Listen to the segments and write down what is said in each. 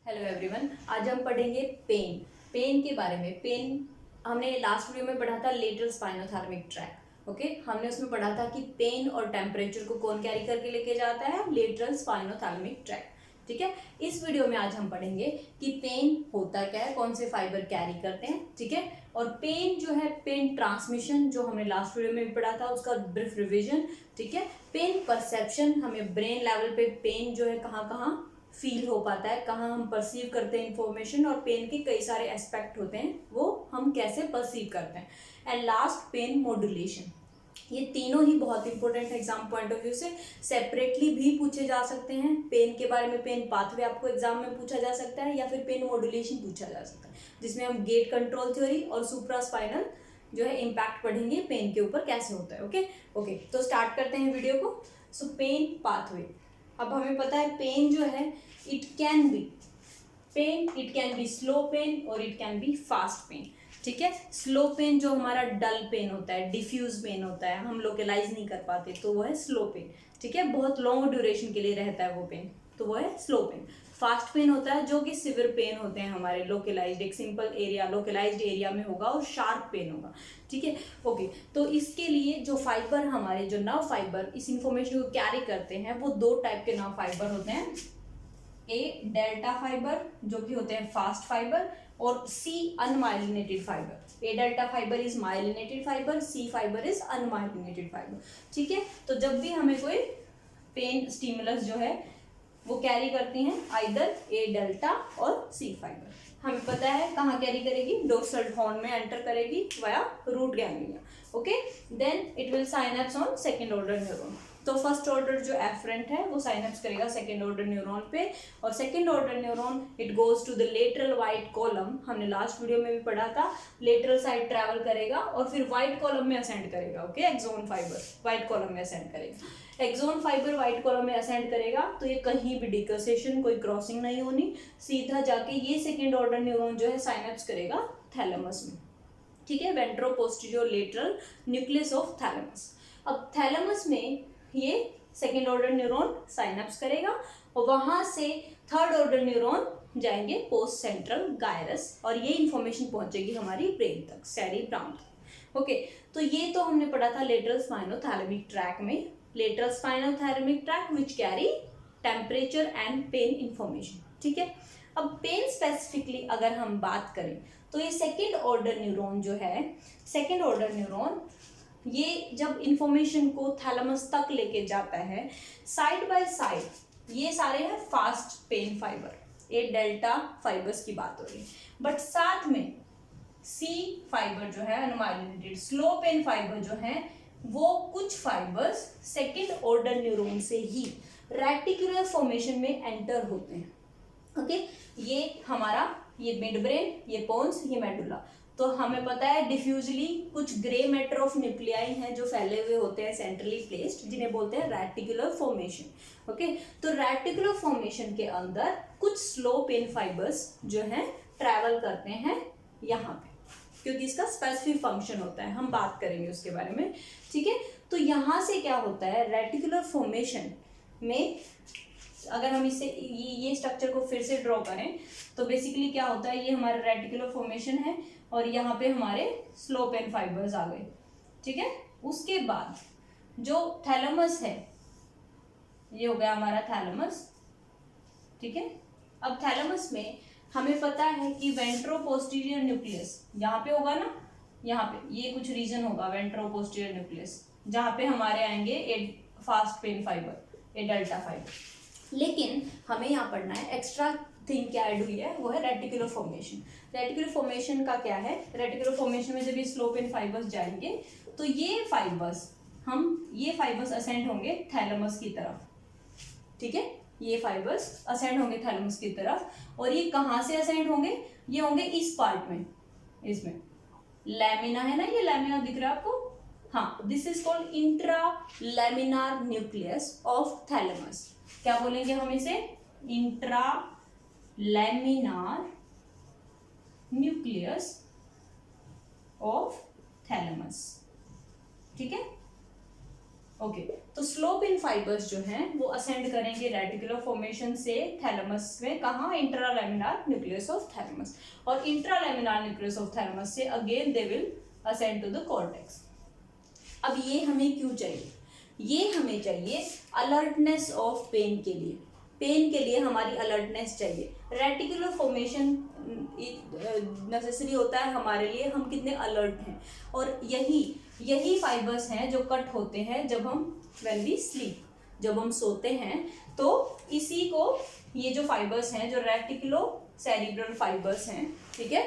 Hello everyone, आज हम पढ़ेंगे पेन के बारे में। पेन हमने लास्ट वीडियो में पढ़ा था लेटरल स्पाइनोथैलेमिक ट्रैक्ट। ओके, हमने उसमें पढ़ा था कि पेन और टेम्परेचर को कौन कैरी करके लेके जाता है, लेटरल स्पाइनोथैलेमिक ट्रैक्ट। ठीक है, इस वीडियो में आज हम पढ़ेंगे कि पेन होता क्या है, कौन से फाइबर कैरी करते हैं। ठीक है, और पेन जो है, पेन ट्रांसमिशन जो हमने लास्ट वीडियो में भी पढ़ा था उसका ब्रीफ रिविजन। ठीक है, पेन परसेप्शन, हमें ब्रेन लेवल पे पेन जो है कहाँ कहाँ फील हो पाता है, कहाँ हम परसीव करते हैं इंफॉर्मेशन, और पेन के कई सारे एस्पेक्ट होते हैं वो हम कैसे परसीव करते हैं। And last, pain modulation. ये तीनों ही बहुत important exam point of view से सेपरेटली भी पूछे जा सकते हैं। पेन के बारे में पेन पाथवे आपको एग्जाम में पूछा जा सकता है, या फिर पेन मॉड्यूलेशन पूछा जा सकता है, जिसमें हम गेट कंट्रोल थ्योरी और सुप्रास्पाइनल जो है इम्पैक्ट पढ़ेंगे पेन के ऊपर कैसे होता है। ओके, तो स्टार्ट करते हैं वीडियो को। So pain pathway. अब हमें पता है पेन जो है, it can be slow pain और it can be fast pain. ठीक है, स्लो पेन जो हमारा डल पेन होता है, डिफ्यूज पेन होता है, हम लोकलाइज नहीं कर पाते, तो वो है स्लो पेन। ठीक है, बहुत लॉन्ग ड्यूरेशन के लिए रहता है वो पेन, तो वो है स्लो पेन। फास्ट पेन होता है जो कि सिवियर पेन होते हैं हमारे, लोकलाइज्ड, एक सिंपल एरिया लोकलाइज्ड एरिया में होगा और शार्प पेन होगा। ठीक है, ओके, तो इसके लिए जो फाइबर हमारे, जो नर्व फाइबर इस इंफॉर्मेशन को कैरी करते हैं, वो दो टाइप के नर्व फाइबर होते हैं। ए डेल्टा फाइबर जो कि होते हैं फास्ट फाइबर, और C unmyelinated fibre. A delta fibre is myelinated fibre, C fibre is unmyelinated fibre. ठीक है, तो जब भी हमें कोई पेन स्टिमुलस जो है वो कैरी करती हैं आइदर ए डेल्टा और सी फाइबर। हमें पता है कहाँ कैरी करेगी, डोर्सल हॉर्न में एंटर करेगी via root ganglia. Okay, then it will synapse on second order neuron. तो फर्स्ट ऑर्डर जो एफरेंट है वो साइनैप्स करेगा सेकेंड ऑर्डर न्यूरॉन पे, और second order neuron it goes to the lateral white column. हमने लास्ट वीडियो में भी पढ़ा था, लेटरल साइड ट्रैवल करेगा और फिर वाइट कॉलम में असेंड करेगा। Okay, axon fiber white column में असेंड करेगा, एक्सोन फाइबर वाइट कॉलम में असेंड करेगा, तो ये कहीं भी डिकर्सेशन, कोई क्रॉसिंग नहीं होनी, सीधा जाके ये सेकेंड ऑर्डर न्यूरॉन जो है साइनैप्स करेगा थैलेमस में। ठीक है, वेंट्रोपोस्टीरियर लेटरल न्यूक्लियस ऑफ थैलेमस। अब थैलेमस में ये सेकेंड ऑर्डर न्यूरॉन साइनैप्स करेगा, और वहां से थर्ड ऑर्डर न्यूरॉन जाएंगे पोस्ट सेंट्रल गायरस, और ये इंफॉर्मेशन पहुंचेगी हमारी ब्रेन तक, सेरिब्रम तक। ओके, तो ये तो हमने पढ़ा था लेटरल स्पाइनोथैलेमिक ट्रैक्ट में, lateral spinothalamic tract which carry temperature and pain information. ठीक है, अब पेन स्पेसिफिकली अगर हम बात करें तो ये सेकेंड ऑर्डर न्यूरॉन जो है, सेकेंड ऑर्डर न्यूरॉन ये जब इंफॉर्मेशन को थैलेमस तक लेके जाता है, साइड बाय साइड ये सारे हैं फास्ट पेन फाइबर, ये डेल्टा फाइबर्स की बात हो रही है, बट साथ में सी फाइबर जो है अनमाइलिनेटेड स्लो पेन फाइबर जो है, वो कुछ फाइबर्स सेकेंड ऑर्डर न्यूरॉन से ही रेटिकुलर फॉर्मेशन में एंटर होते हैं। ओके, ये हमारा, ये मिड ब्रेन, ये पोन्स, ये मेडुला। तो हमें पता है डिफ्यूजली कुछ ग्रे मैटर ऑफ न्यूक्लियाई हैं जो फैले हुए होते हैं सेंट्रली प्लेस्ड, जिन्हें बोलते हैं रेटिकुलर फॉर्मेशन। ओके, तो रेटिकुलर फॉर्मेशन के अंदर कुछ स्लो पेन फाइबर्स जो हैं ट्रैवल करते हैं यहाँ पे, क्योंकि इसका स्पेसिफिक फंक्शन होता है, हम बात करेंगे उसके बारे में। ठीक है, तो यहाँ से क्या होता है, रेटिकुलर फॉर्मेशन में अगर हम इससे ये स्ट्रक्चर को फिर से ड्रॉ करें तो बेसिकली क्या होता है, ये हमारा रेटिकुलर फॉर्मेशन है और यहाँ पे हमारे स्लो पेन फाइबर्स आ गए। ठीक है, उसके बाद जो थैलेमस है, ये हो गया हमारा थैलेमस। ठीक है, अब थैलेमस में हमें पता है कि वेंट्रोपोस्टीरियर न्यूक्लियस यहाँ पे होगा ना, यहाँ पे ये कुछ रीजन होगा वेंट्रोपोस्टीरियर न्यूक्लियस, जहाँ पे हमारे आएंगे ए fast pen fibre, A delta fibre. लेकिन हमें यहाँ पढ़ना है एक्स्ट्रा थिंग क्या ऐड हुई है, वो है रेटिकुलर फॉर्मेशन। रेटिकुलर फॉर्मेशन का क्या है, रेटिकुलर फॉर्मेशन में जब ये स्लो पेन फाइबर्स जाएंगे तो ये फाइबर्स असेंड होंगे थैलेमस की तरफ। ठीक है, ये फाइबर्स असेंड होंगे थैलेमस की तरफ, और ये कहाँ से असेंड होंगे, ये होंगे इस पार्ट में, इसमें लैमिना है ना, ये लैमिना दिख रहा है आपको, हाँ, this is called intra laminar nucleus of thalamus. क्या बोलेंगे हम इसे, intra laminar nucleus of thalamus. ठीक है, ओके तो स्लोप इन फाइबर्स जो हैं वो असेंड करेंगे रेटिकुलर फॉर्मेशन से थैलेमस में, कहाँ, इंट्रालैमिनार न्यूक्लियस ऑफ थैलेमस, और इंट्रालैमिनार न्यूक्लियस ऑफ थैलेमस से again they will ascend to the cortex. अब ये हमें क्यों चाहिए? ये हमें चाहिए अलर्टनेस ऑफ पेन के लिए। पेन के लिए हमारी अलर्टनेस चाहिए। रेटिकुलर फॉर्मेशन नेसेसरी होता है हमारे लिए, हम कितने अलर्ट हैं, और यही फाइबर्स हैं जो कट होते हैं जब हम व्हेन वी स्लीप, जब हम सोते हैं। तो इसी को ये जो फाइबर्स हैं जो रेटिकुलो सेरिब्रल फाइबर्स हैं, ठीक है,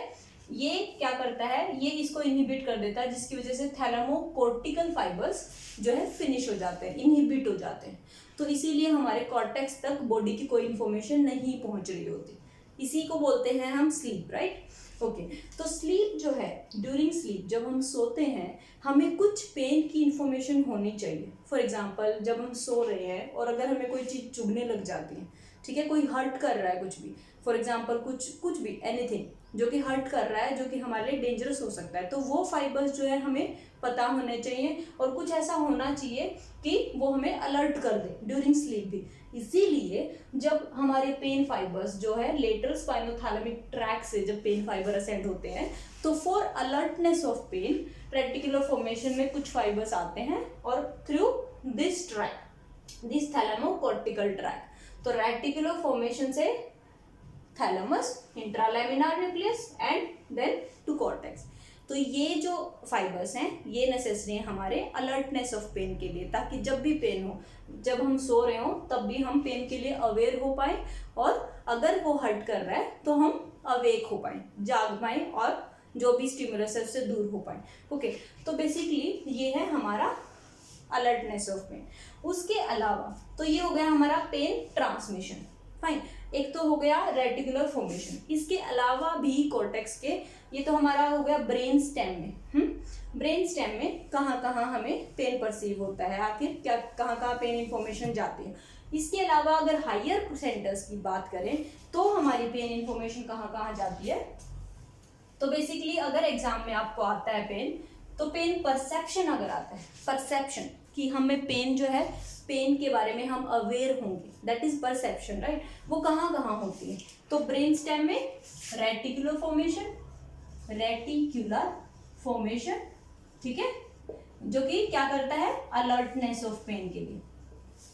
ये क्या करता है, ये इसको इनहिबिट कर देता है, जिसकी वजह से थैलेमोकोर्टिकल फाइबर्स जो है फिनिश हो जाते हैं, इनहिबिट हो जाते हैं। तो इसीलिए हमारे कॉर्टेक्स तक बॉडी की कोई इंफॉर्मेशन नहीं पहुंच रही होती। इसी को बोलते हैं हम स्लीप, राइट। ओके तो स्लीप जो है, ड्यूरिंग स्लीप जब हम सोते हैं हमें कुछ पेन की इंफॉर्मेशन होनी चाहिए। फॉर एग्जांपल जब हम सो रहे हैं और अगर हमें कोई चीज़ चुभने लग जाती है, ठीक है, कोई हर्ट कर रहा है कुछ भी, फॉर एग्जांपल कुछ भी एनीथिंग जो कि हर्ट कर रहा है, जो कि हमारे लिए डेंजरस हो सकता है, तो वो फाइबर्स जो है हमें पता होने चाहिए, और कुछ ऐसा होना चाहिए कि वो हमें अलर्ट कर दे ड्यूरिंग स्लीप भी। इसीलिए जब हमारे पेन फाइबर्स जो है लेटरल स्पाइनोथैलेमिक ट्रैक से जब पेन फाइबर असेंड होते हैं, तो for alertness of pain reticular formation में कुछ फाइबर्स आते हैं, और through this track, this thalamocortical track, तो रेटिकुलर फॉर्मेशन से thalamus, intralaminar nucleus and then to cortex. तो ये जो फाइबर्स हैं ये नेसेसरी हैं हमारे अलर्टनेस ऑफ पेन के लिए, ताकि जब भी पेन हो, जब हम सो रहे हो तब भी हम पेन के लिए अवेयर हो पाए, और अगर वो हर्ट कर रहा है तो हम अवेक हो पाए, जाग पाए, और जो भी स्टिमुलस है उससे दूर हो पाए। ओके तो बेसिकली ये है हमारा अलर्टनेस ऑफ पेन। उसके अलावा तो ये हो गया हमारा पेन ट्रांसमिशन, फाइन। एक तो हो गया रेटिकुलर फॉर्मेशन, इसके अलावा भी कॉर्टेक्स के, ये तो हमारा हो गया ब्रेन स्टेम में। ब्रेन स्टेम में कहाँ कहाँ हमें पेन परसीव होता है, आखिर क्या कहाँ कहाँ पेन इंफॉर्मेशन जाती है। इसके अलावा अगर हायर सेंटर्स की बात करें तो हमारी पेन इंफॉर्मेशन कहाँ कहाँ जाती है। तो बेसिकली अगर एग्जाम में आपको आता है पेन, तो पेन परसेप्शन अगर आता है, परसेप्शन कि हमें पेन जो है, पेन के बारे में हम अवेयर होंगे, दैट इज परसेप्शन, राइट। वो कहाँ कहाँ होती है, तो ब्रेन स्टेम में रेटिकुलर फॉर्मेशन, ठीक है, जो कि क्या करता है, अलर्टनेस ऑफ पेन के लिए।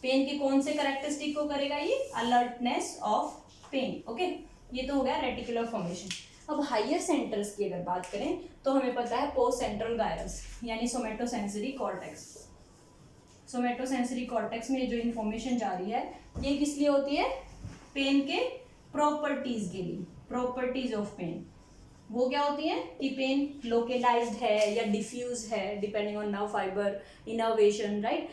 पेन के कौन से कैरेक्टरिस्टिक को करेगा ये, अलर्टनेस ऑफ पेन। ओके ये तो हो गया रेटिकुलर फॉर्मेशन। अब हायर सेंटर्स की अगर बात करें तो हमें पता है पोस्ट सेंट्रल गायरस यानी सोमेटोसेंसरी कॉर्टेक्स। सोमेटोसेंसरी कॉर्टेक्स में जो इन्फॉर्मेशन जा रही है ये किस लिए होती है, पेन के प्रॉपर्टीज के लिए, प्रॉपर्टीज ऑफ पेन। वो क्या होती है कि पेन लोकेलाइज्ड है या डिफ्यूज है depending on nerve fiber innervation, right.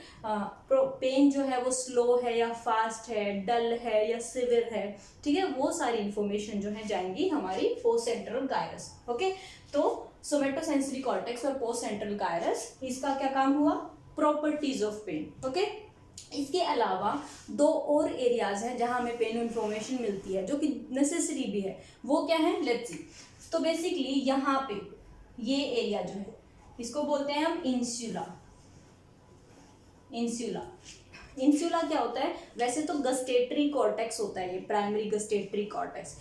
Pain जो है वो स्लो है या फास्ट है, डल है या सिवियर है, ठीक है, वो सारी इंफॉर्मेशन जो है जाएंगी हमारी पोस्ट सेंट्रल गायरस। ओके तो सोमेटोसेंसरी कॉर्टेक्स और पोस्ट सेंट्रल गायरस, इसका क्या काम हुआ, प्रॉपर्टीज ऑफ पेन। ओके इसके अलावा दो और एरियाज हैं जहां हमें पेन इंफॉर्मेशन मिलती है जो कि नेसेसरी भी है, वो क्या है, लेट्स सी। तो बेसिकली यहाँ पे ये एरिया जो है इसको बोलते हैं हम इंसुला। इंसुला क्या होता है, वैसे तो गस्टेटरी कॉर्टेक्स होता है, ये प्राइमरी गस्टेटरी कॉर्टेक्स।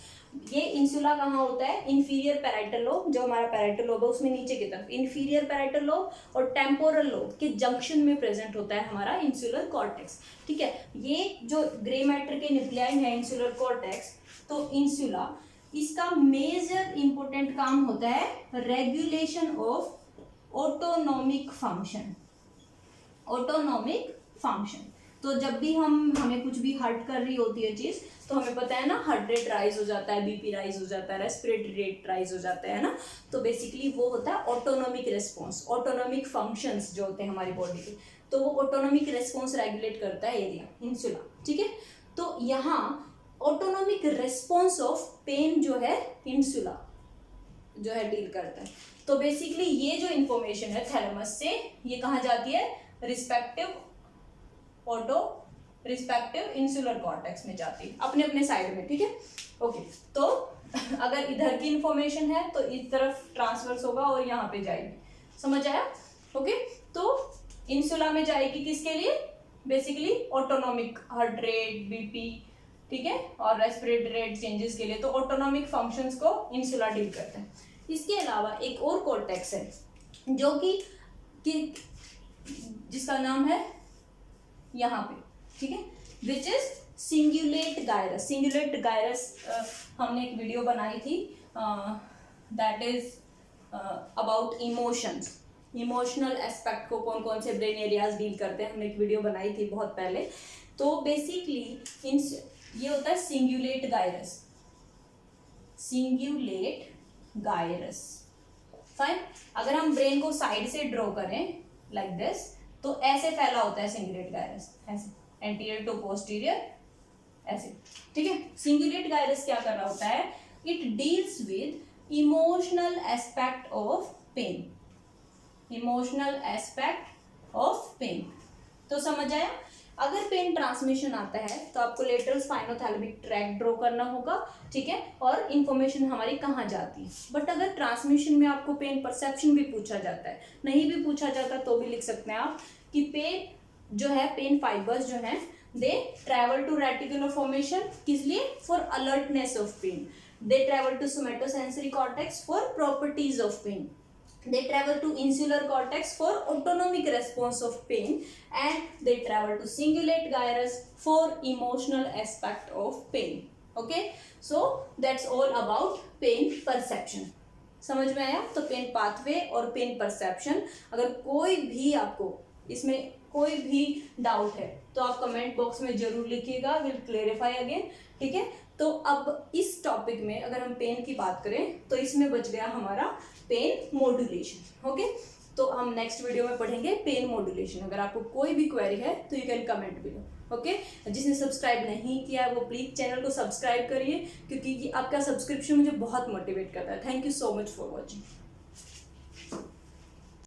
ये इंसुला कहाँ होता है, इंफीरियर पैराइटल लोब, जो हमारा पैराइटल लोब है उसमें नीचे की तरफ इंफीरियर पैराइटल लोब और टेम्पोरल लोब के जंक्शन में प्रेजेंट होता है हमारा इंसुलर कॉर्टेक्स। ठीक है, ये जो ग्रे मैटर के न्यूक्लियाई है इंसुलर कॉर्टेक्स, तो इंसुला इसका मेजर इंपॉर्टेंट काम होता है रेगुलेशन ऑफ ऑटोनॉमिक फंक्शन। तो जब भी हमें कुछ भी हर्ट कर रही होती है चीज, तो हमें पता है ना हार्ट रेट राइज हो जाता है, बीपी राइज हो जाता है, रेस्पिरेटरी रेट राइज हो जाता है ना। तो बेसिकली वो होता है ऑटोनॉमिक रेस्पॉन्स, ऑटोनॉमिक फंक्शंस जो होते हैं हमारी बॉडी के, तो वो ऑटोनॉमिक रेस्पॉन्स रेगुलेट करता है एरिया इंसुला। ठीक है, तो यहाँ ऑटोनॉमिक रेस्पॉन्स ऑफ पेन जो है इंसुला जो है डील करता है। तो बेसिकली ये जो इंफॉर्मेशन है थैलेमस से, ये कहाँ जाती है, रिस्पेक्टिव इंसुलर कॉर्टेक्स में जाती है, अपने अपने साइड में। ठीक है, ओके। तो अगर इधर की इंफॉर्मेशन है तो इस तरफ ट्रांसफर्स होगा और यहाँ पे जाएगी, समझ आया। ओके, तो इंसुला में जाएगी किसके लिए, basically autonomic, heart rate, BP, ठीक है, और रेस्पिरेटरी रेट चेंजेस के लिए। तो ऑटोनॉमिक फंक्शंस को इंसुला डील करते हैं। इसके अलावा एक और कॉर्टेक्स है जो कि जिसका नाम है यहाँ पे, ठीक है, which is cingulate gyrus. Cingulate gyrus हमने एक वीडियो बनाई थी, that is about emotions, emotional aspect को कौन कौन से ब्रेन एरियाज डील करते हैं, हमने एक वीडियो बनाई थी बहुत पहले। तो बेसिकली ये होता है cingulate gyrus, cingulate gyrus, fine. अगर हम ब्रेन को साइड से ड्रॉ करें लाइक दिस, तो ऐसे फैला होता है सिंगुलेट गायरस, ऐसे एंटीरियर टू पोस्टीरियर, ऐसे, ठीक है। सिंगुलेट गायरस क्या कर रहा होता है, it deals with emotional aspect of pain, emotional aspect of pain. तो समझ आया। अगर पेन ट्रांसमिशन आता है तो आपको लेटरल स्पाइनोथैलेमिक ट्रैक्ट ड्रॉ करना होगा, ठीक है, और इंफॉर्मेशन हमारी कहाँ जाती है। बट अगर ट्रांसमिशन में आपको पेन परसेप्शन भी पूछा जाता है, नहीं भी पूछा जाता तो भी लिख सकते हैं आप कि पेन जो है, पेन फाइबर्स जो हैं, they travel to reticular formation, किस लिए, for alertness of pain. They travel to somatosensory cortex for properties of pain. They travel to insular cortex for autonomic response of pain, and they travel to cingulate gyrus for emotional aspect of pain. Okay, so that's all about pain perception. समझ में आया। तो pen pathway और pen perception, अगर कोई भी आपको इसमें कोई भी डाउट है तो आप कमेंट बॉक्स में जरूर लिखिएगा, विल क्लेरिफाई अगेन, ठीक है। तो अब इस टॉपिक में अगर हम पेन की बात करें तो इसमें बच गया हमारा पेन मॉड्यूलेशन। ओके, तो हम नेक्स्ट वीडियो में पढ़ेंगे पेन मॉड्यूलेशन। अगर आपको कोई भी क्वेरी है तो you can comment below. Okay, जिसने सब्सक्राइब नहीं किया वो प्लीज चैनल को सब्सक्राइब करिए, क्योंकि आपका सब्सक्रिप्शन मुझे बहुत मोटिवेट करता है। Thank you so much for watching.